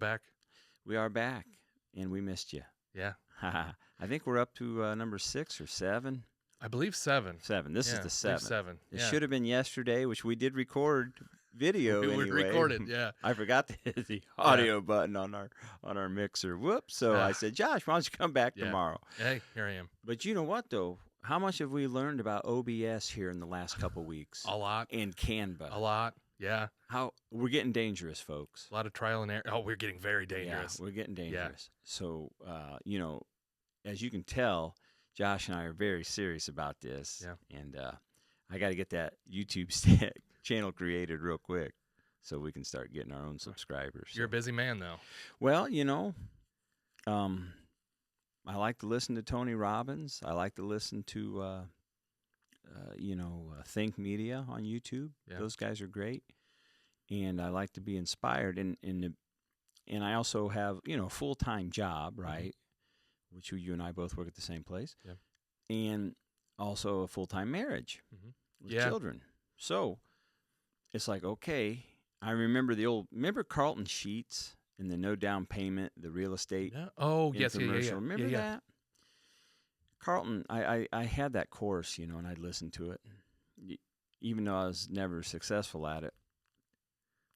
back. We are back, and we missed you. Yeah. I think we're up to number 6 or 7. I believe 7. 7. This is the 7th. 7. It should have been yesterday, which we did record video we anyway. recorded, yeah. I forgot to hit the audio button on our mixer. Whoops. So I said, Josh, why don't you come back tomorrow? Hey, here I am. But you know what, though? How much have we learned about OBS here in the last couple weeks? A lot. And Canva. A lot, yeah. We're getting dangerous, folks. A lot of trial and error. Oh, we're getting very dangerous. Yeah, we're getting dangerous. Yeah. So, as you can tell, Josh and I are very serious about this. Yeah. And I got to get that YouTube channel created real quick so we can start getting our own subscribers. You're a busy man, though. Well, I like to listen to Tony Robbins. I like to listen to, Think Media on YouTube. Yeah. Those guys are great. And I like to be inspired. And I also have, a full-time job, right? Mm-hmm. Which you and I both work at the same place. Yeah. And also a full-time marriage with children. So it's like, okay, I remember Carlton Sheets and the no down payment, the real estate. Yeah. Oh, yes. Yeah. Remember yeah. that? Carlton, I had that course, and I'd listen to it. Even though I was never successful at it,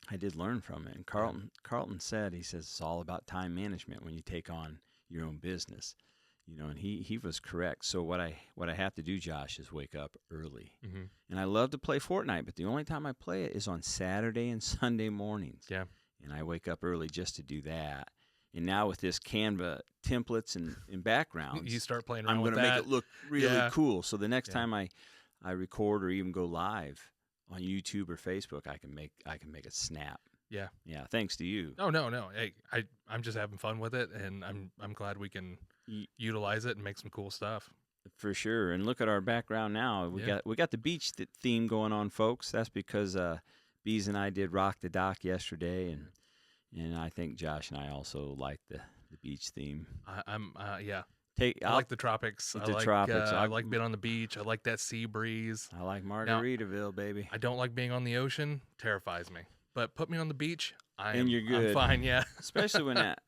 I did learn from it. And Carlton said, he says, it's all about time management when you take on your own business. And he was correct. So what I have to do, Josh, is wake up early. Mm-hmm. And I love to play Fortnite, but the only time I play it is on Saturday and Sunday mornings. Yeah. And I wake up early just to do that. And now with this Canva templates and backgrounds, you start playing around I'm with going to that. make it look really cool. So the next time I record or even go live on YouTube or Facebook, I can make it snap. Yeah. Yeah. Thanks to you. Oh, no. Hey, I'm just having fun with it, and I'm glad we can utilize it and make some cool stuff. For sure. And look at our background now. We got the beach theme going on, folks. That's because Bees and I did Rock the Dock yesterday, and I think Josh and I also like the beach theme. I like the tropics. Tropics. I like being on the beach. I like that sea breeze. I like Margaritaville, baby. I don't like being on the ocean. Terrifies me. But put me on the beach, you're good. I'm fine, yeah. Especially when that,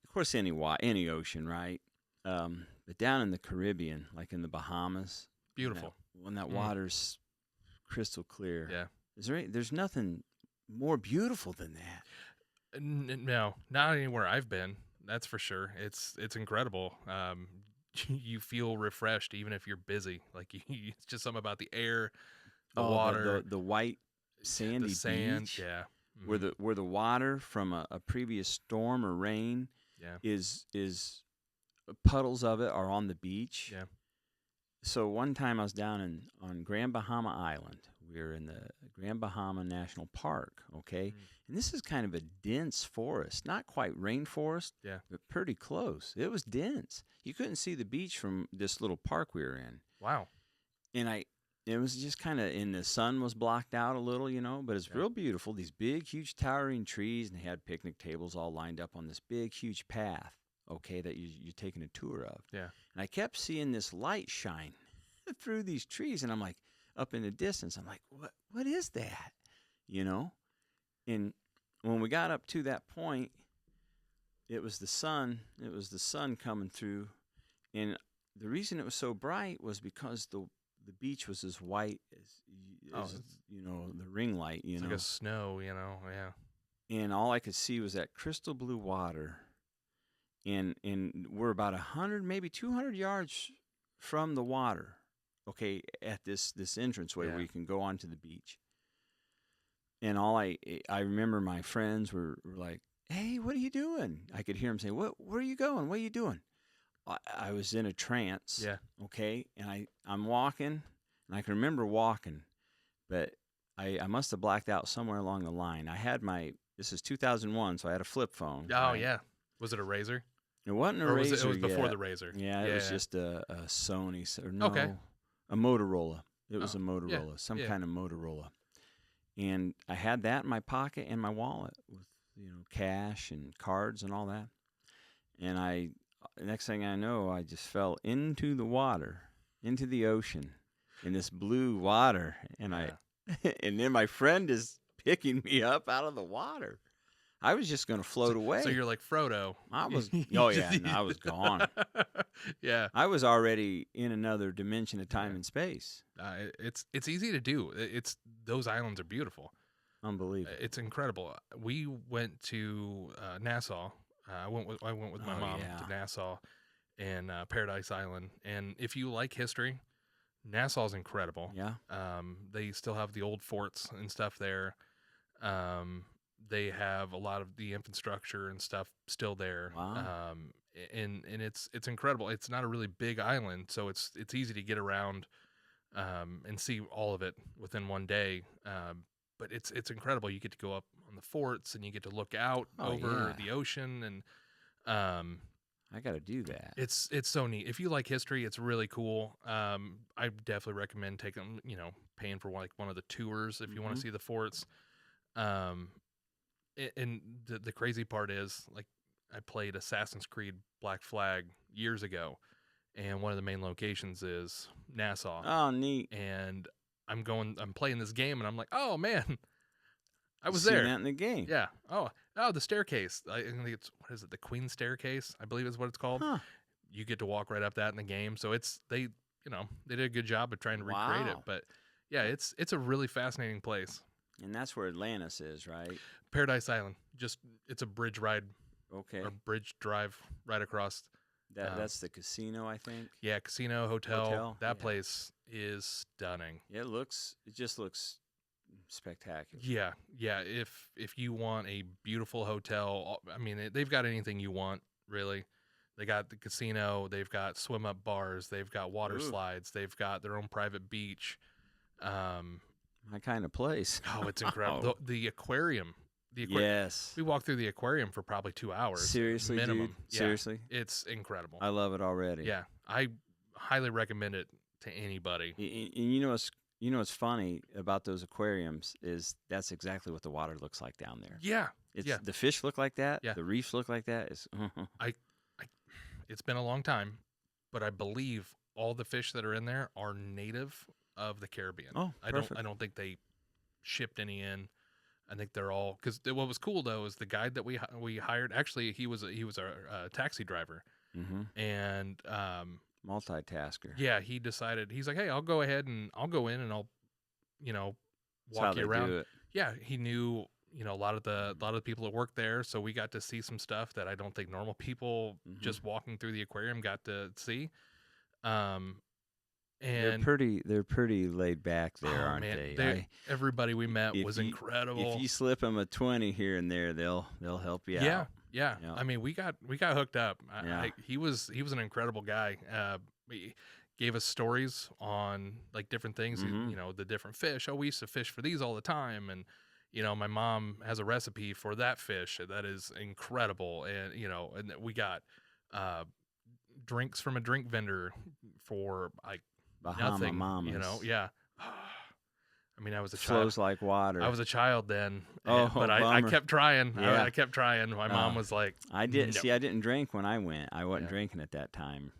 of course, any ocean, right? But down in the Caribbean, like in the Bahamas, beautiful. When that water's crystal clear. Yeah. There's nothing more beautiful than that. No, not anywhere I've been. That's for sure. It's incredible. You feel refreshed even if you're busy. Like it's just something about the air, the water, the white sandy beach. Yeah. Mm-hmm. Where the water from a previous storm or rain is puddles of it are on the beach. Yeah. So one time I was down on Grand Bahama Island. We were in the Grand Bahama National Park, okay? And this is kind of a dense forest, not quite rainforest, but pretty close. It was dense. You couldn't see the beach from this little park we were in. Wow. And it was just kind of, and the sun was blocked out a little, but it's real beautiful. These big, huge, towering trees, and they had picnic tables all lined up on this big, huge path, okay, that you're taking a tour of. Yeah. And I kept seeing this light shine through these trees, and I'm like, up in the distance, I'm like, what is that? And when we got up to that point, it was the sun. It was the sun coming through, and the reason it was so bright was because the beach was as white as the ring light. It's like a snow, yeah. And all I could see was that crystal blue water, and we're about 100, maybe 200 yards from the water. Okay, at this entranceway where you can go onto the beach. And all I remember my friends were like, hey, what are you doing? I could hear them say, where are you going? What are you doing? I was in a trance, okay, and I'm walking, and I can remember walking, but I must have blacked out somewhere along the line. I had this is 2001, so I had a flip phone. Oh, right? Yeah. Was it a Razor? It wasn't a Razor It was before yet. the Razor. Yeah, it was just a Sony, or no. Okay. A Motorola. It was a Motorola, some kind of Motorola. And I had that in my pocket and my wallet with, cash and cards and all that. And next thing I know, I just fell into the water, into the ocean, in this blue water. And and then my friend is picking me up out of the water. I was just going to float away. So you're like Frodo. I was. Oh yeah, no, I was gone. Yeah, I was already in another dimension of time and space. it's easy to do. It's those islands are beautiful. Unbelievable. It's incredible. We went to Nassau. I went with my mom to Nassau and Paradise Island. And if you like history, Nassau's incredible. Yeah. They still have the old forts and stuff there. They have a lot of the infrastructure and stuff still there. Wow. And it's incredible. It's not a really big island, so it's easy to get around and see all of it within one day. But it's incredible. You get to go up on the forts and you get to look out over the ocean, and I got to do that. It's so neat. If you like history, it's really cool. I definitely recommend taking, paying for like one of the tours if you want to see the forts. And the crazy part is, like, I played Assassin's Creed Black Flag years ago, and one of the main locations is Nassau. Oh, neat. And I'm playing this game, and I'm like, oh man, I was Seen there. that in the game. Yeah. Oh, the staircase. I think it's, what is it? The Queen Staircase, I believe is what it's called. Huh. You get to walk right up that in the game. So they did a good job of trying to recreate it. But yeah, it's a really fascinating place. And that's where Atlantis is, right? Paradise Island. It's a bridge ride. Okay. Or bridge drive right across. That's the casino, I think. Yeah, casino, hotel. That place is stunning. It just looks spectacular. Yeah. If you want a beautiful hotel, I mean, they've got anything you want, really. They got the casino. They've got swim up bars. They've got water slides. They've got their own private beach. My kind of place. Oh, it's incredible. The aquarium. Yes. We walked through the aquarium for probably 2 hours. Seriously, minimum. dude? Yeah, seriously? It's incredible. I love it already. Yeah. I highly recommend it to anybody. And you know what's funny about those aquariums is that's exactly what the water looks like down there. Yeah. The fish look like that. Yeah. The reefs look like that. It's been a long time, but I believe all the fish that are in there are native of the Caribbean. Oh, perfect. I don't think they shipped any in. I think they're all, because what was cool though is the guide that we hired. Actually, he was a taxi driver, and multitasker. Yeah, he decided, he's like, hey, I'll go ahead and I'll go in and I'll, walk you around. Yeah, he knew a lot of the people that worked there, so we got to see some stuff that I don't think normal people just walking through the aquarium got to see. And they're pretty laid back there, aren't they? Everybody we met was incredible. If you slip them a 20 here and there, they'll help you out. Yeah. I mean, we got hooked up. He was an incredible guy. He gave us stories on like different things. The different fish. Oh, we used to fish for these all the time, and my mom has a recipe for that fish that is incredible. And and we got drinks from a drink vendor for like Bahamas, nothing, yeah. I mean, I was a child. Flows like water. I was a child then, but I kept trying. Yeah. I kept trying. My mom was like, I didn't no. See. I didn't drink when I went. I wasn't drinking at that time.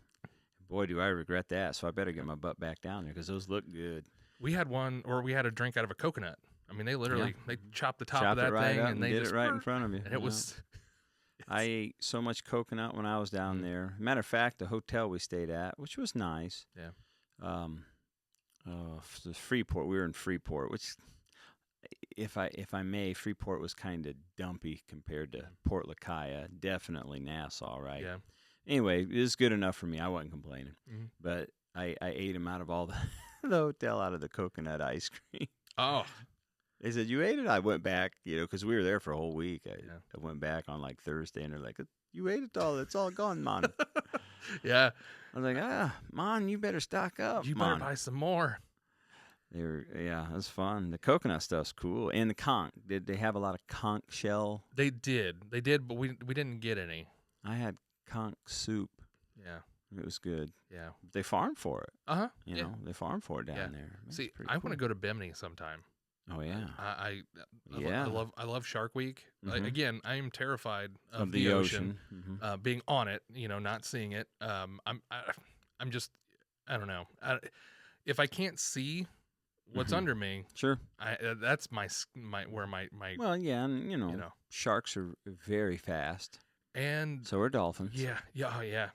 Boy, do I regret that. So I better get my butt back down there because those look good. We had a drink out of a coconut. I mean, they literally they chopped the top of that right thing up and they did just it right in front of you. And it was. I ate so much coconut when I was down there. Matter of fact, the hotel we stayed at, which was nice. Yeah. The Freeport. We were in Freeport, which, if I may, Freeport was kind of dumpy compared to Port Lacaya. Definitely Nassau, right? Yeah. Anyway, it was good enough for me. I wasn't complaining. But I ate them out of all the hotel out of the coconut ice cream. Oh. They said, you ate it? I went back, because we were there for a whole week. I went back on like Thursday, and they're like, you ate it all. It's all gone, man. Yeah. I was like, man, you better stock up. You better buy some more. It was fun. The coconut stuff's cool. And the conch. Did they have a lot of conch shell? They did, but we didn't get any. I had conch soup. Yeah. It was good. Yeah. They farm for it. Uh-huh. They farm for it down there. Man, see, I want to go to Bimini sometime. Oh yeah. I love Shark Week. Again, I am terrified of the ocean. Being on it, not seeing it. I'm just, I don't know. If I can't see what's under me. Sure. That's my where my Well, yeah, and sharks are very fast, and so are dolphins. Yeah, yeah, yeah.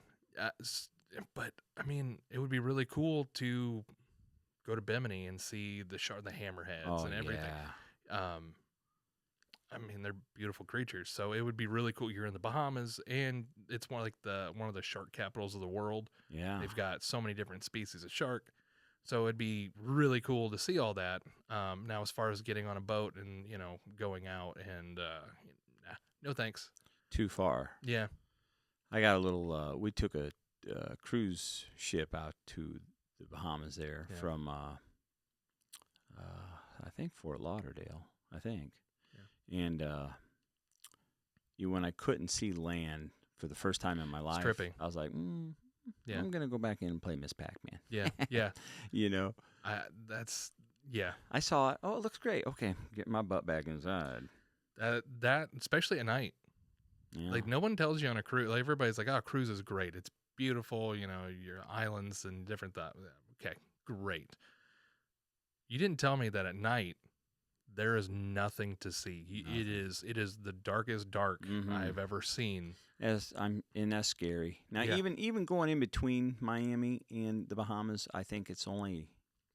But I mean, it would be really cool to go to Bimini and see the hammerheads and everything. Yeah. I mean, they're beautiful creatures, so it would be really cool. You're in the Bahamas, and it's more like one of the shark capitals of the world. Yeah. They've got so many different species of shark, so it'd be really cool to see all that. Now, as far as getting on a boat and going out, and no thanks. Too far. Yeah. I got a little. We took a cruise ship out to the Bahamas there from, I think Fort Lauderdale. I think. And when I couldn't see land for the first time in my life, I was like, I'm going to go back in and play Miss Pac-Man. Yeah, yeah. I saw it. Oh, it looks great. Okay, get my butt back inside. That especially at night. Yeah. Like, no one tells you on a cruise. Like, everybody's like, oh, cruise is great. It's beautiful, your islands and different stuff. Okay, great. You didn't tell me that at night, there is nothing to see. Nothing. It is the darkest dark I've ever seen. That's scary. Now, even going in between Miami and the Bahamas, I think it's only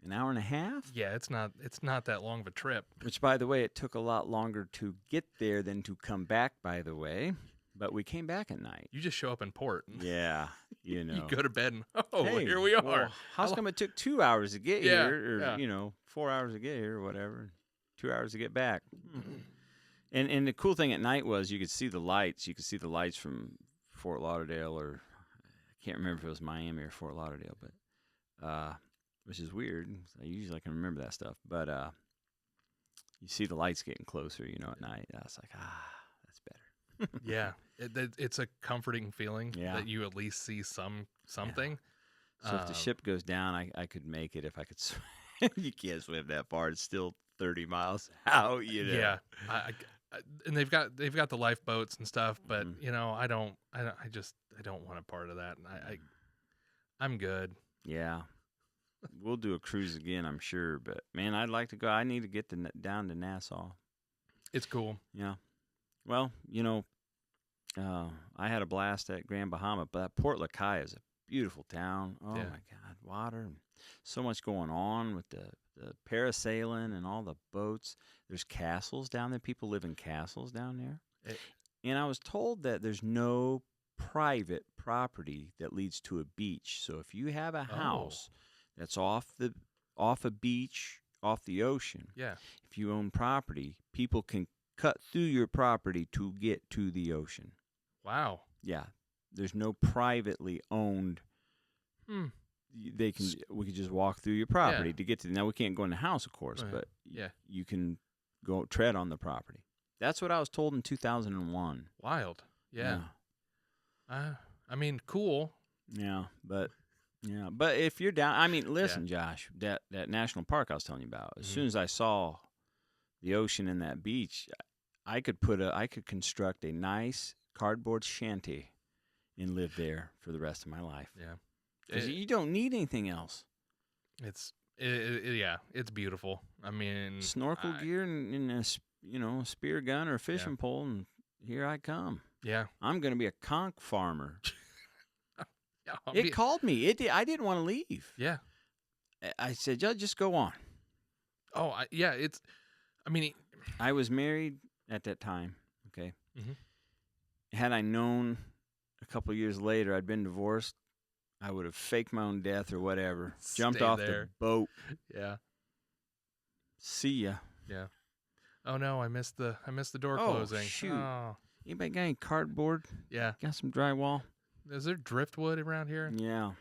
an hour and a half. Yeah, it's not that long of a trip. Which, by the way, it took a lot longer to get there than to come back. By the way, but we came back at night. You just show up in port. Yeah, you go to bed and hey, here we are. Well, how come it took 2 hours to get here, or 4 hours to get here, or whatever? 2 hours to get back. And the cool thing at night was you could see the lights. You could see the lights from Fort Lauderdale, or I can't remember if it was Miami or Fort Lauderdale, but which is weird. I can remember that stuff. But you see the lights getting closer, at night. I was like, that's better. Yeah, it's a comforting feeling that you at least see something. Yeah. So if the ship goes down, I could make it if I could swim. You can't swim that far. It's still 30 miles out, Yeah, and they've got the lifeboats and stuff, but I don't want a part of that. And I'm good. Yeah, we'll do a cruise again, I'm sure. But man, I'd like to go. I need to get down to Nassau. It's cool. Yeah. Well, I had a blast at Grand Bahama, but Port LaCai is a beautiful town. Oh my God, water and so much going on with the parasailing and all the boats. There's castles down there. People live in castles down there. And I was told that there's no private property that leads to a beach. So if you have a house that's off a beach, off the ocean, if you own property, people can cut through your property to get to the ocean. Wow. Yeah. There's no privately owned. We could just walk through your property to get to. Now we can't go in the house, of course, but you can go tread on the property. That's what I was told in 2001. Wild, yeah. I mean, cool. Yeah, but if you're down, I mean, listen, Josh, that national park I was telling you about. As soon as I saw the ocean and that beach, I could construct a nice cardboard shanty and live there for the rest of my life. Yeah. Because you don't need anything else. It's beautiful. I mean, snorkel gear and a spear gun or a fishing pole, and here I come. Yeah, I'm going to be a conch farmer. Yeah, it called me. I didn't want to leave. Yeah, I said, just go on. Oh, I was married at that time. Okay. Had I known a couple of years later I'd been divorced, I would have faked my own death or whatever. Jumped off the boat. Yeah. See ya. Yeah. Oh no, I missed the door closing. Shoot. Oh. Anybody got any cardboard? Yeah. Got some drywall? Is there driftwood around here? Yeah.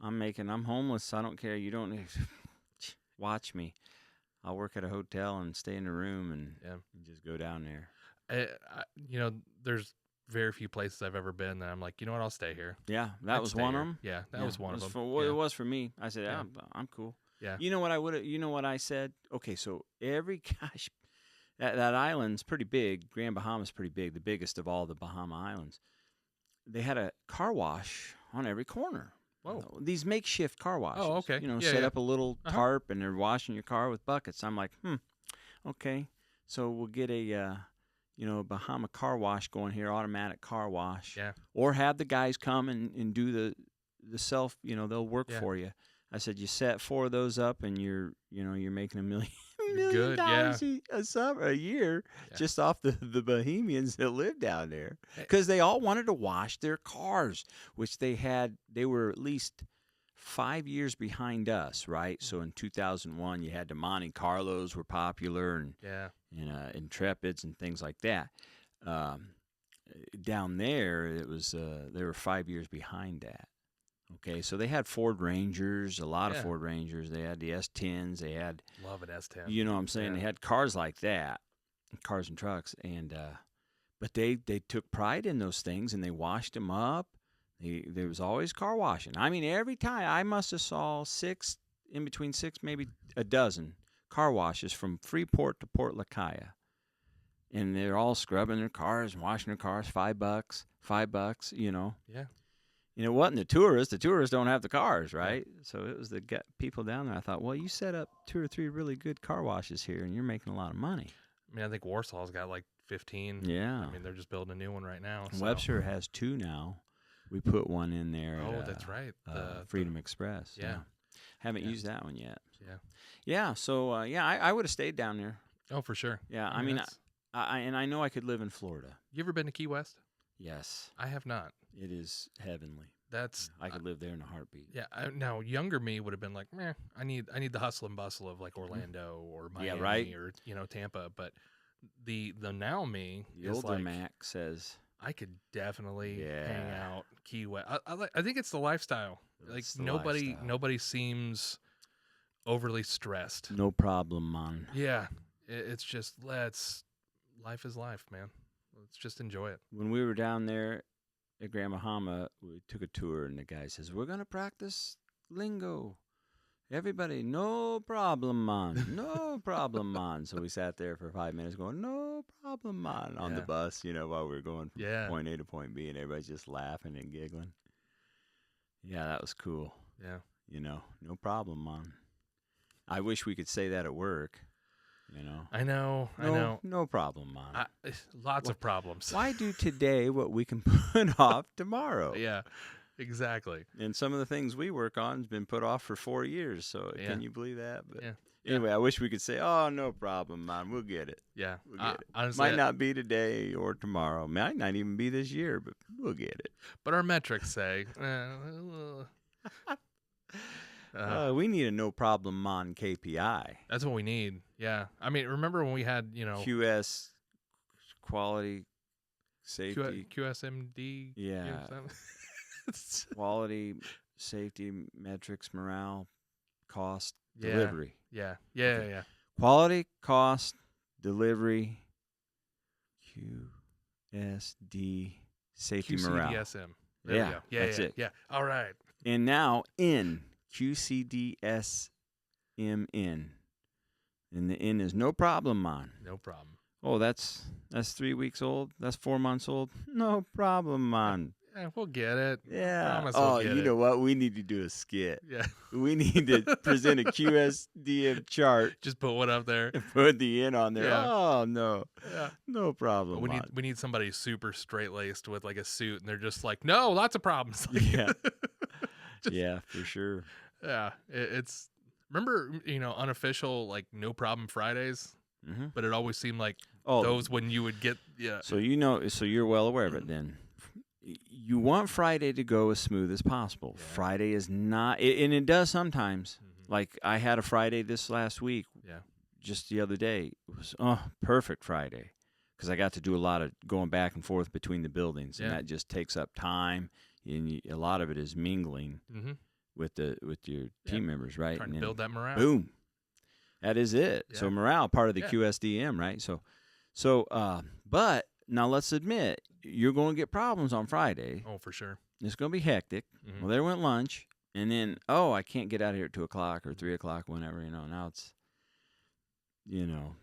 I'm homeless. I don't care. You don't need watch me. I'll work at a hotel and stay in a room and just go down there. There's very few places I've ever been that I'm like, you know what, I'll stay here. Yeah, that was one of them. Yeah, that was one of them. It was for me. I said, I'm cool. Yeah. You know what I said? Okay, so that island's pretty big. Grand Bahama's pretty big, the biggest of all the Bahama Islands. They had a car wash on every corner. Whoa. These makeshift car washes. Oh, okay. Yeah, Set yeah. up a little tarp and they're washing your car with buckets. I'm like, okay. So we'll get a Bahama car wash going here, automatic car wash. Yeah. Or have the guys come and do the self, they'll work Yeah. for you. I said, you set 4 of those up and you're making $1 million. Good, yeah. a year just off the Bahamians that live down there, because they all wanted to wash their cars, which they were at least 5 years behind us, right? So in 2001, you had the Monte Carlos were popular, and Intrepids and things like that. Down there, it was they were 5 years behind that. Okay, so they had Ford Rangers, a lot of Ford Rangers. They had the S10s. They had, love an S10. You know what I'm saying? They had cars like that, cars and trucks, and but they took pride in those things, and they washed them up. There was always car washing. I mean, every time I must have saw 6, maybe a dozen car washes from Freeport to Port Lacaya, and they're all scrubbing their cars and washing their cars. $5, Yeah. It wasn't the tourists. The tourists don't have the cars, right? Yeah. So it was the people down there. I thought, well, you set up 2 or 3 really good car washes here, and you're making a lot of money. I mean, I think Warsaw's got like 15. Yeah. I mean, they're just building a new one right now. So. Webster has 2 now. We put one in there. Oh, that's right. Freedom Express. Yeah. Haven't used that one yet. Yeah. Yeah. So, I would have stayed down there. Oh, for sure. Yeah. I mean, I know I could live in Florida. You ever been to Key West? Yes. I have not. It is heavenly. I could live there in a heartbeat. Yeah. Now, younger me would have been like, meh, I need the hustle and bustle of like Orlando or Miami or Tampa. But the now me, the is older like, Mac says, I could definitely hang out Key West. I think it's the lifestyle. Nobody seems overly stressed. No problem, man. Yeah. It's just life is life, man. Let's just enjoy it. When we were down there at Grand Bahama, we took a tour, and the guy says, we're going to practice lingo. Everybody, no problem, man. No problem, man. So we sat there for 5 minutes going, no problem, man, on the bus, while we were going from point A to point B, and everybody's just laughing and giggling. Yeah, that was cool. Yeah. No problem, man. I wish we could say that at work. I know. No problem, man. Lots of problems. Why do today what we can put off tomorrow? Yeah, exactly. And some of the things we work on has been put off for 4 years. So can you believe that? But anyway, I wish we could say, oh, no problem, man. We'll get it. Yeah. We'll get it. Honestly, might not be today or tomorrow. Might not even be this year, but we'll get it. But our metrics say... we need a no problem man KPI. That's what we need. Yeah. I mean, remember when we had, QS, quality, safety. QSMD. Yeah. Quality, safety, metrics, morale, cost, delivery. Yeah. Quality, cost, delivery, QSD, safety, morale. QCDSM. There we go. Yeah, that's it. Yeah. All right. And now in QCDSMN. And the N is no problem, man. No problem. Oh, that's 3 weeks old. That's 4 months old. No problem, man. Yeah, we'll get it. Yeah. You know what? We need to do a skit. Yeah. We need to present a QSDM chart. Just put one up there. And put the N on there. Yeah. Oh, no. Yeah. No problem. We need somebody super straight-laced with like a suit, and they're just like, no, lots of problems. Yeah. Yeah, for sure. Yeah. It's remember, unofficial like no problem Fridays, but it always seemed like those when you would get So you're well aware of it then. You want Friday to go as smooth as possible. Yeah. Friday is not, and it does sometimes. Mm-hmm. Like I had a Friday this last week. Yeah. Just the other day, it was perfect Friday because I got to do a lot of going back and forth between the buildings, and that just takes up time. And a lot of it is mingling with your team members, right? Trying to build that morale. Boom, that is it. Yeah. So morale, part of the QSDM, right? So, but now let's admit you're going to get problems on Friday. Oh, for sure. It's going to be hectic. Mm-hmm. Well, there went lunch, and then I can't get out of here at 2:00 or 3:00, whenever. Now it's,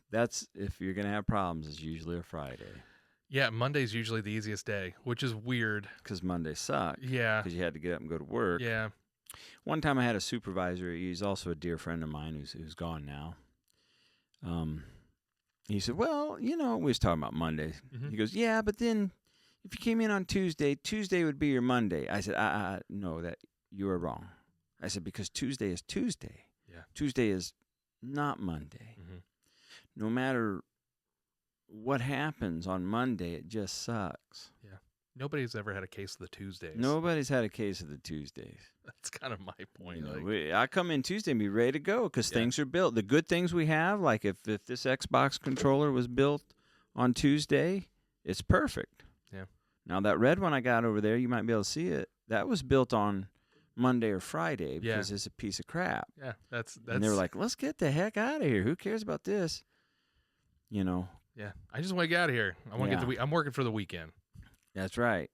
that's if you're going to have problems. It's usually a Friday. Yeah, Monday's usually the easiest day, which is weird. Because Mondays suck. Yeah. Because you had to get up and go to work. Yeah. One time I had a supervisor. He's also a dear friend of mine who's gone now. He said, well, we was talking about Monday. Mm-hmm. He goes, yeah, but then if you came in on Tuesday would be your Monday. I said, no, that you are wrong. I said, because Tuesday is Tuesday. Yeah. Tuesday is not Monday. Mm-hmm. No matter what happens on Monday, it just sucks. Yeah. Nobody's ever had a case of the Tuesdays. Nobody's had a case of the Tuesdays. That's kind of my point. I come in Tuesday and be ready to go because things are built. The good things we have, like if this Xbox controller was built on Tuesday, it's perfect. Yeah. Now, that red one I got over there, you might be able to see it. That was built on Monday or Friday because it's a piece of crap. Yeah, that's. And they were like, let's get the heck out of here. Who cares about this? Yeah, I just want to get out of here. I want to get I'm working for the weekend. That's right.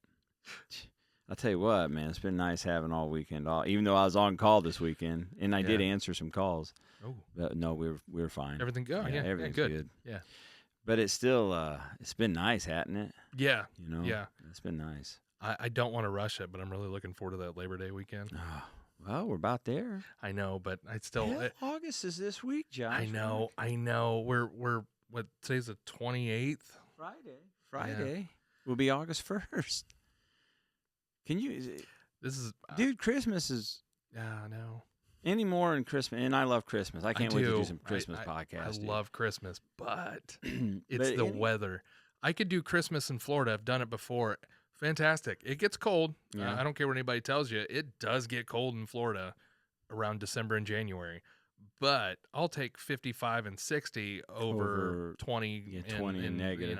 I'll tell you what, man, it's been nice having all weekend off. Even though I was on call this weekend, and I did answer some calls. Oh, but no, we were fine. Everything good. Yeah, everything's good. Yeah, but it's still it's been nice, hasn't it? Yeah, Yeah, it's been nice. I don't want to rush it, but I'm really looking forward to that Labor Day weekend. Oh, well, we're about there. I know, but I still. August is this week, Josh. I know. We're what today's the 28th. Friday will be August 1st. Can you? This is dude. Christmas is. Yeah, I know. Any more in Christmas, and I love Christmas. I can't wait to do some Christmas podcasts. I love Christmas, but it's the weather. I could do Christmas in Florida. I've done it before. Fantastic. It gets cold. Yeah. I don't care what anybody tells you. It does get cold in Florida around December and January. But I'll take 55 and 60 over 20 and negative.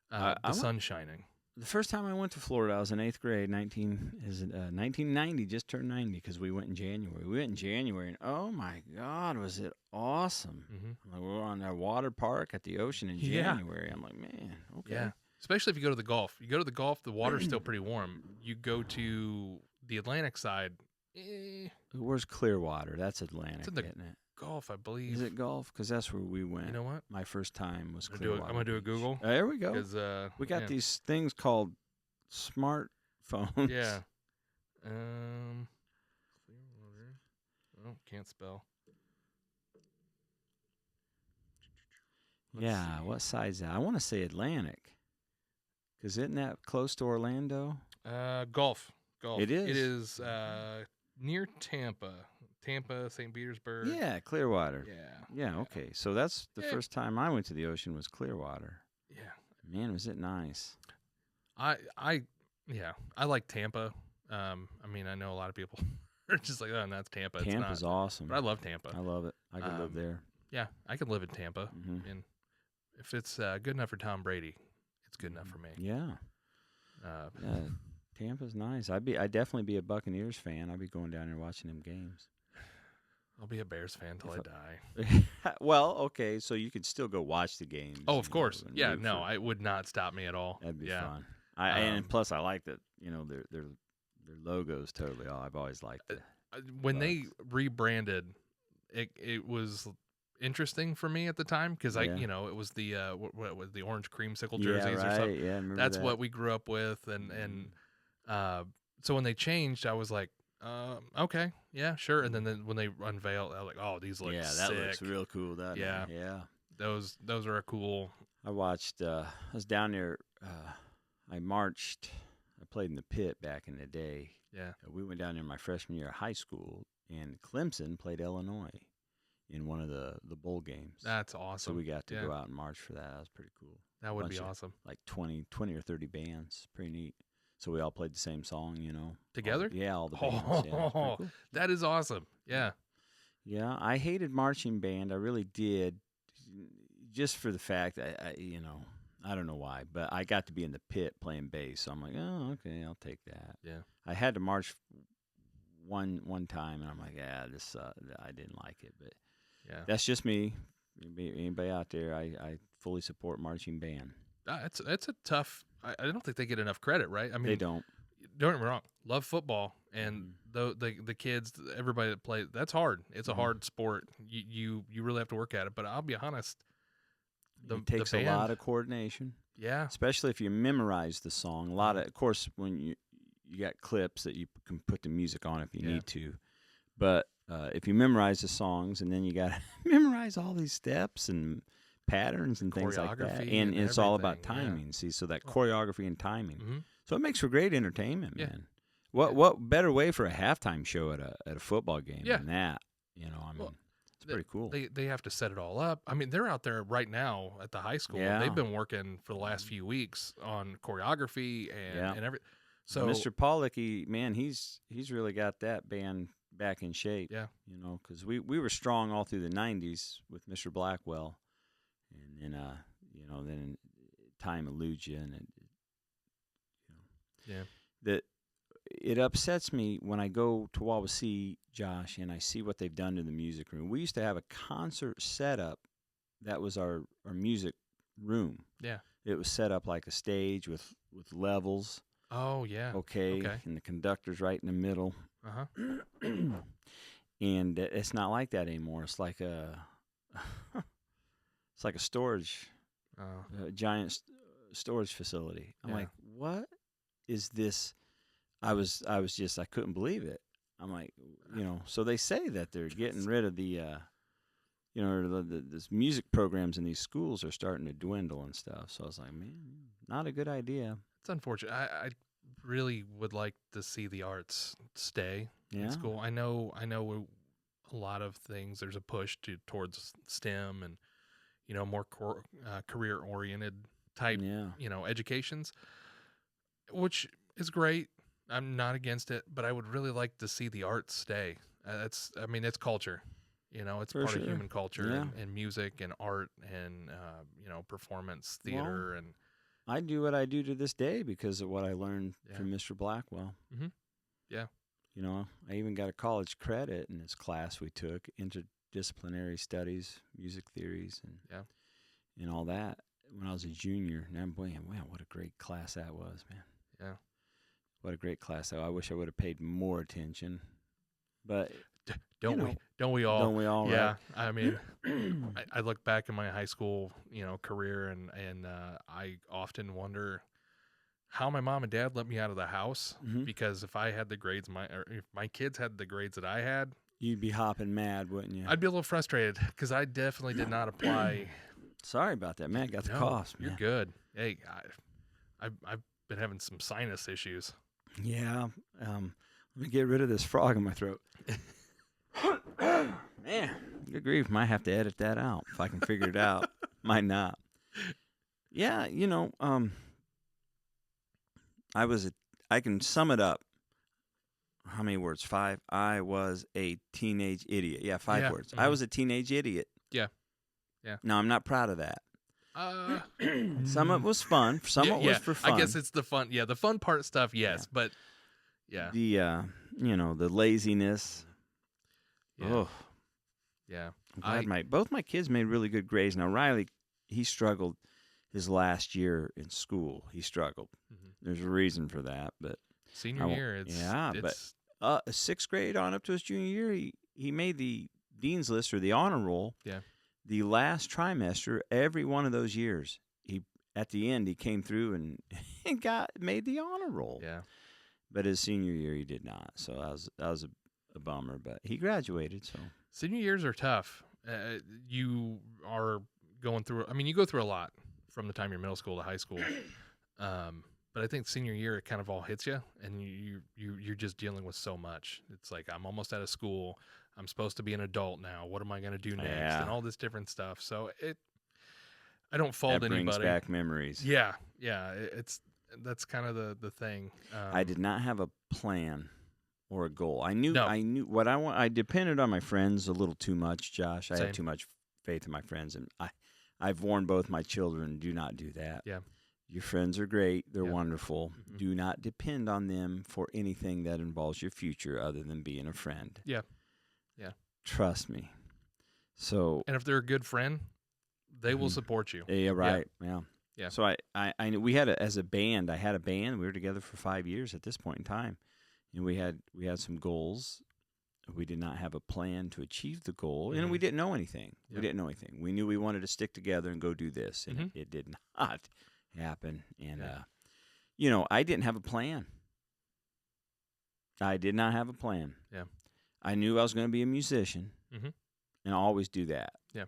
The sun shining. The first time I went to Florida, I was in 8th grade, 1990, just turned 90 because we went in January. We went in January, and oh, my God, was it awesome. Mm-hmm. We were on that water park at the ocean in January. I'm like, man, okay. Yeah, especially if you go to the Gulf. You go to the Gulf, the water's still pretty warm. You go to the Atlantic side. Where's Clearwater? That's Atlantic, it's in the isn't it? Gulf, I believe. Is it Gulf? Because that's where we went. You know what? My first time was Clearwater. I'm going to do a Google. There we go. We got these things called smartphones. Yeah. Clearwater. Oh, can't spell. What side's that? I want to say Atlantic. Because isn't that close to Orlando? Gulf. It is? It is near Tampa. Tampa, St. Petersburg. Yeah, Clearwater. Yeah. Okay. So that's the first time I went to the ocean was Clearwater. Yeah. Man, was it nice. I like Tampa. I mean, I know a lot of people are just like, oh, and that's Tampa. Tampa's awesome. But I love Tampa. I love it. I could live there. Yeah, I could live in Tampa. Mm-hmm. And if it's good enough for Tom Brady, it's good enough for me. Yeah. Tampa's nice. I'd definitely be a Buccaneers fan. I'd be going down there watching them games. I'll be a Bears fan till I die. Well, okay, so you could still go watch the games. Oh, of course. Yeah, no, it would not stop me at all. That'd be fun. And plus, I like that. Their logo's totally. I've always liked it. When they rebranded, it was interesting for me at the time because it was the what was the orange creamsicle jerseys or something. Yeah, I remember that's that. what we grew up with, and so when they changed, I was like, okay, yeah, sure. And then when they unveiled, I was like, oh, these look sick. Looks real cool. Yeah. Those are a cool. I watched. I was down there. I marched. I played in the pit back in the day. Yeah. We went down there my freshman year of high school, and Clemson played Illinois in one of the bowl games. That's awesome. So we got to go out and march for that. That was pretty cool. That would be awesome. Like 20 or 30 bands. Pretty neat. So we all played the same song, Together? All the bands. Cool. That is awesome. Yeah. Yeah, I hated marching band. I really did. Just for the fact that, I don't know why, but I got to be in the pit playing bass. So I'm like, oh, okay, I'll take that. Yeah. I had to march one time, and I'm like, this I didn't like it. But that's just me. Anybody out there, I fully support marching band. It's a tough. I don't think they get enough credit, right? I mean, they don't. Don't get me wrong. Love football, and the kids, everybody that plays, that's hard. It's a hard sport. You really have to work at it. But I'll be honest, it takes a lot of coordination. Yeah, especially if you memorize the song. Of course, when you got clips that you can put the music on if you need to. But if you memorize the songs, and then you got to memorize all these steps and patterns and things like that, and it's all about timing. See, so that choreography and timing. Mm-hmm. So it makes for great entertainment, man. What better way for a halftime show at a football game than that? You know, I mean, it's pretty cool. They have to set it all up. I mean, they're out there right now at the high school. Yeah. They've been working for the last few weeks on choreography and everything. So Mr. Pollocky, man, he's really got that band back in shape. Yeah. You know, because we were strong all through the 90s with Mr. Blackwell. And then, you know, then time eludes you. And, it upsets me when I go to Wawasee, Josh, and I see what they've done to the music room. We used to have a concert setup that was our music room. Yeah. It was set up like a stage with levels. Oh, yeah. Okay. And the conductor's right in the middle. Uh-huh. And it's not like that anymore. It's like a storage, a giant storage facility. I'm like, what is this? I couldn't believe it. I'm like, you know, so they say that they're getting rid of the, you know, this music programs in these schools are starting to dwindle and stuff. So I was like, man, not a good idea. It's unfortunate. I really would like to see the arts stay in school. I know a lot of things. There's a push towards STEM and, you know, more career-oriented type, you know, educations, which is great. I'm not against it, but I would really like to see the arts stay. It's culture. You know, it's part of human culture and music and art and, you know, performance theater. And I do what I do to this day because of what I learned from Mr. Blackwell. Mm-hmm. Yeah. You know, I even got a college credit in this class we took, interdisciplinary studies, music theories, and all that when I was a junior. And I'm boy, what a great class that was, man. Yeah. What a great class. I wish I would have paid more attention. But Don't we all? Don't we all? Yeah. Right? I mean, I look back in my high school, you know, career, and I often wonder how my mom and dad let me out of the house, because if I had the grades if my kids had the grades that I had, you'd be hopping mad, wouldn't you? I'd be a little frustrated because I definitely did not apply. Sorry about that, man. Got the coughs, man. You're good. Hey, I've been having some sinus issues. Yeah. Let me get rid of this frog in my throat. Man, good grief. Might have to edit that out if I can figure it out. Might not. Yeah, you know, I can sum it up. How many words? 5. I was a teenage idiot. Yeah, 5 words. Mm-hmm. I was a teenage idiot. Yeah. Yeah. No, I'm not proud of that. Some of it was fun. Some of it was for fun. I guess it's the fun. Yeah, the fun part stuff, yes. But, yeah. The, you know, the laziness. Yeah. Oh. Yeah. I'm glad both my kids made really good grades. Now, Riley, he struggled his last year in school. He struggled. Mm-hmm. There's a reason for that, but senior year, but 6th grade on up to his junior year, he made the dean's list or the honor roll. Yeah. The last trimester, every one of those years, at the end he came through and made the honor roll. Yeah. But his senior year he did not. So that was a bummer. But he graduated. So senior years are tough. You are going through. I mean, you go through a lot from the time you're middle school to high school. But I think senior year it kind of all hits you, and you're just dealing with so much. It's like I'm almost out of school. I'm supposed to be an adult now. What am I going to do next? Yeah. And all this different stuff. So I don't fault anybody. That brings back memories. Yeah. That's kind of the thing. I did not have a plan or a goal. I knew what I want. I depended on my friends a little too much, Josh. I had too much faith in my friends, and I've warned both my children, do not do that. Yeah. Your friends are great. They're wonderful. Mm-hmm. Do not depend on them for anything that involves your future other than being a friend. Yeah. Yeah. Trust me. So. And if they're a good friend, they will support you. Yeah, right. Yeah. Yeah. So I we had as a band. I had a band. We were together for 5 years at this point in time, and we had some goals. We did not have a plan to achieve the goal, and we didn't know anything. Yeah. We didn't know anything. We knew we wanted to stick together and go do this, and it did not happen. And you know, I didn't have a plan. I did not have a plan. Yeah. I knew I was going to be a musician, and I always do that. Yeah.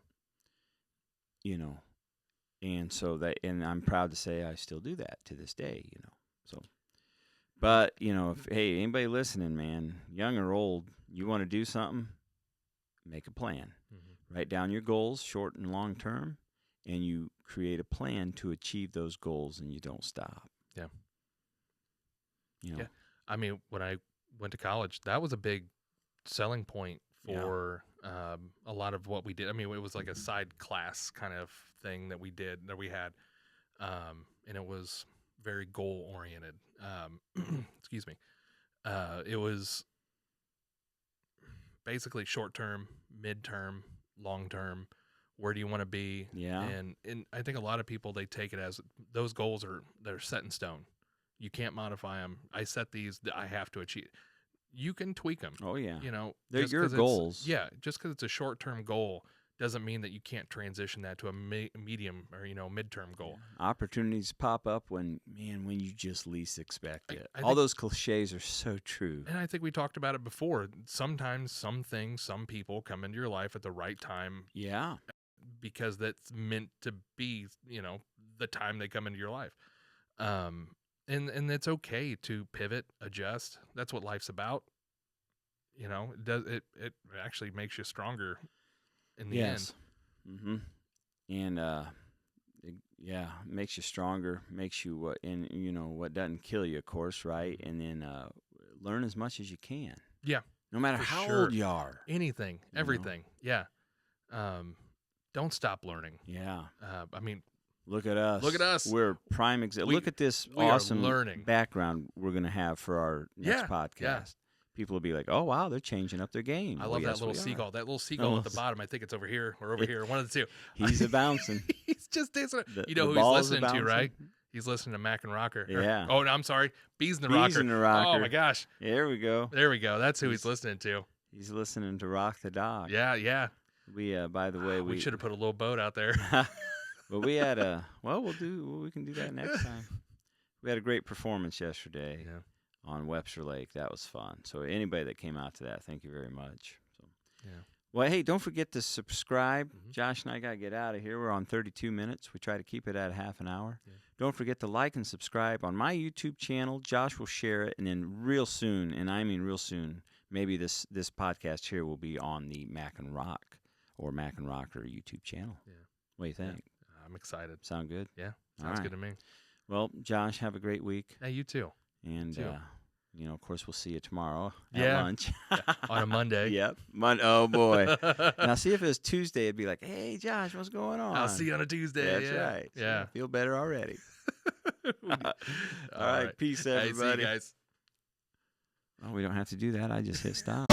You know, and so and I'm proud to say I still do that to this day, you know. So, but, you know, if, hey, anybody listening, man, young or old, you want to do something, make a plan. Write down your goals, short and long term, and you create a plan to achieve those goals, and you don't stop. Yeah. You know? Yeah. I mean, when I went to college, that was a big selling point for a lot of what we did. I mean, it was like a side class kind of thing that we had, and it was very goal oriented. Excuse me. It was basically short term, midterm, long term. Where do you want to be? Yeah. And I think a lot of people, they take it as those goals they're set in stone. You can't modify them. I set these, I have to achieve. You can tweak them. Oh yeah. You know, they're your goals. Yeah. Just because it's a short-term goal doesn't mean that you can't transition that to a medium or, you know, midterm goal. Yeah. Opportunities pop up when you just least expect it. I All think, those cliches are so true. And I think we talked about it before. Sometimes some people come into your life at the right time. Yeah. Because that's meant to be, you know, the time they come into your life. And it's okay to pivot, adjust. That's what life's about. You know, it actually makes you stronger in the end. Mm-hmm. And it makes you stronger, makes you what doesn't kill you, of course, right? And then learn as much as you can. Yeah. No matter how old you are. Anything, everything. Yeah. Don't stop learning. Yeah. I mean, look at us. Look at us. We're prime example. Look at this awesome background we're going to have for our next podcast. Yeah. People will be like, "Oh wow, they're changing up their game." I love that little seagull. That little seagull at the bottom. I think it's over here or over here. One of the two. He's a bouncing. He's just dancing. You know who he's listening to, right? He's listening to Mac and Rocker. Yeah. Oh no, I'm sorry. Bees and the Rocker. Bees and the Rocker. Oh my gosh. There we go. There we go. That's who he's listening to. He's listening to Rock the Dog. Yeah. We by the way, we should have put a little boat out there. But we had we can do that next time. We had a great performance yesterday on Webster Lake. That was fun. So anybody that came out to that, thank you very much. So well, hey, don't forget to subscribe. Josh and I got to get out of here. We're on 32 minutes. We try to keep it at half an hour. Don't forget to like and subscribe on my YouTube channel. Josh will share it, and then real soon, and I mean real soon, maybe this podcast here will be on the Mac and Rock or Mac and Rocker YouTube channel. Yeah. What do you think? Yeah. I'm excited. Sound good? Yeah. Sounds good to me. Well, Josh, have a great week. Hey, you too. And, of course, we'll see you tomorrow at lunch. On a Monday. Yep. Oh, boy. Now, see if it was Tuesday, it'd be like, hey, Josh, what's going on? I'll see you on a Tuesday. That's right. Yeah. So I feel better already. All right. Peace, everybody. Hey, see you guys. Oh, we don't have to do that. I just hit stop.